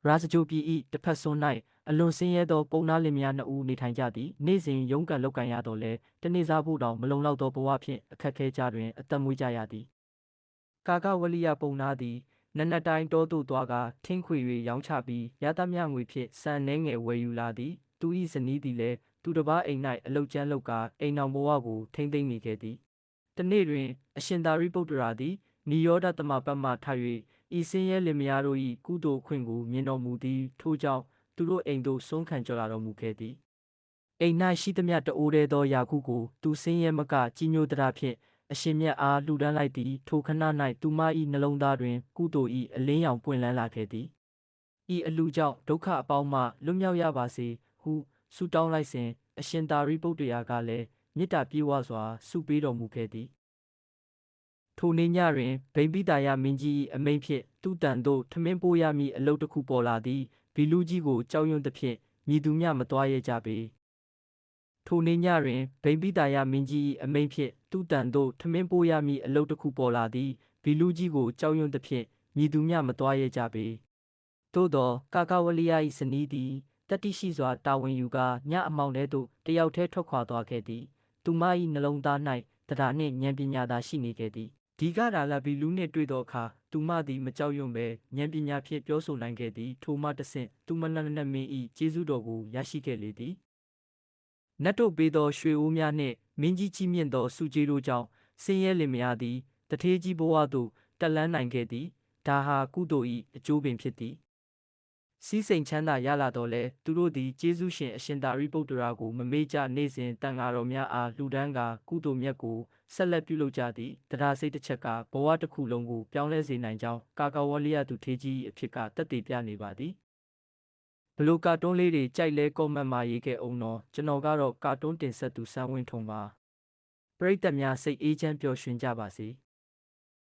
ရာဇဂျိုပြည်၏တစ်ဖက်စွန်း၌အလွန်ဆင်းရဲသောပုံနာလင်များနှစ်ဦးနေထိုင်ကြသည်နေ့စဉ်ရုန်းကန်လုပ်ကန်ရတော့လဲတနေ့စားဖို့တောင်မလုံလောက်သောဘဝဖြင့်အခက်ခဲကြတွင်အသက်မွေးကြရသည်ကာကဝလိယပုံနာသည်နက်နက်တိုင်းတောသို့သွားကာထင်းခွေ၍ရောင်းချပြီးရသမျှငွေဖြင့်စံနှဲငယ်ဝယ်ယူလာသည်သူ၏ဇနီးသည်လည်းသူတစ်ပါးအိမ်၌အလုတ်ကျန်းလုပ်ကာအိမ်တော်ဘဝကိုထိမ့်သိမ်းနေခဲ့သည်တနေ့တွင်အရှင်သာရိပုတ္တရာသည်နိရောဓသမပတ်မှထ၍ဤဆင်းရဲလင်မယားတို့၏ကုသိုလ်ခွင့်ကိုမြင်တော်မူသည်ထို့ကြောင့်သူတို့အိမ်သို့ဆွမ်းခံကြွလာတော်မူခဲ့သည်အိမ်၌ရှိသမျှတအိုးတည်းသောယာကုကိုသူဆင်းရဲမကကြီးညိုသရဖြင့်အရှင်မြတ်အားလှူဒန်းလိုက်သည်ထိုခဏ၌သူမ၏နှလုံးသားတွင်ကုသိုလ်၏အလင်းရောင်ပွင့်လန်းလာခဲ့သည်ဤအလှကြောင့်ဒုက္ခအပေါင်းမှလွတ်မြောက်ရပါစေဟုဆုတောင်းလိုက်စဉ်အရှင်သာရိပုတ္တရာကလည်းမေတ္တာပြေဝစွာဆုပေးတော်မူခဲ့သည်ထိုနေ့ညတွင်ဗိမ္ပိတာယမင်းကြီး၏အမိန့်ဖြင့်သူ့တန်သို့ထမင်းပိုးရမည့်အလုပ်တစ်ခုပေါ်လာသည်ဘီလူကြီးကိုကြောက်ရွံ့သဖြင့်မည်သူမျှမသွားရဲကြပေထိုနေ့ညတွင်ဗိမ္ပိတာယမင်းကြီး၏အမိန့်ဖြင့်သူ့တန်သို့ထမင်းပိုးရမည့်အလုပ်တစ်ခုပေါ်လာသည်ဘီလူကြီးကိုကြောက်ရွံ့သဖြင့်မည်သူမျှမသွားရဲကြပေသို့သောကာကဝလိယ၏ဇနီးသည်တတိရှိစွာတာဝန်ယူကာညအမောင်ထဲသို့တယောက်တည်းထွက်ခွာသွားခဲ့သည်သူမ၏နှလုံးသား၌တရားနှင့်ဉာဏ်ပညာသာရှိနေခဲ့သည်ဒီကရာလဘီလူနှင့်တွေ့သောအခါသူမသည်မကြောက်ရွံ့ပဲဉာဏ်ပညာဖြင့်ပြောဆိုနိုင်ခဲ့သည်ထိုမှတဆင့်သူမနတ်မင်း၏ကျေးဇူးတော်ကိုရရှိခဲ့လေသည်နတ်တို့ပေးသောရွှေအိုးများနှင့်မင်းကြီးကြီးမြင့်သောစုကျေးတို့ကြောင့်ဆင်းရဲလင်မယားသည်တထေးကြီးဘဝသို့တက်လှမ်းနိုင်ခဲ့သည်ဒါဟာကုသိုလ်၏အကျိုးပင်ဖြစ်သည်စီးစိမ်ချမ်းသာရလာတော့လဲသူတို့သည်ကျေးဇူးရှင်အရှင်သာရိပုတ္တရာကိုမမေ့ကြနေစဉ်တန်ဃာတော်များအားလှူဒန်းကာကုသိုလ်မြတ်ကိုဆက်လက်ပြုလုပ်ကြသည်တရားစိတ်တစ်ချက်ကဘဝတစ်ခုလုံးကိုပြောင်းလဲစေနိုင်ကြောင်းကာကဝလိယသူထေးကြီးအဖြစ်ကသက်သေပြနေပါသည်ဘလို့ကာတွန်းလေးတွေကြိုက်လဲကောမန့်မှာရေးခဲ့အောင်တော့ကျွန်တော်ကတော့ကာတွန်းတင်ဆက်သူစန်းဝင်းထုံပါပရိသတ်များစိတ်အေးချမ်းပျော်ရွှင်ကြပါစေ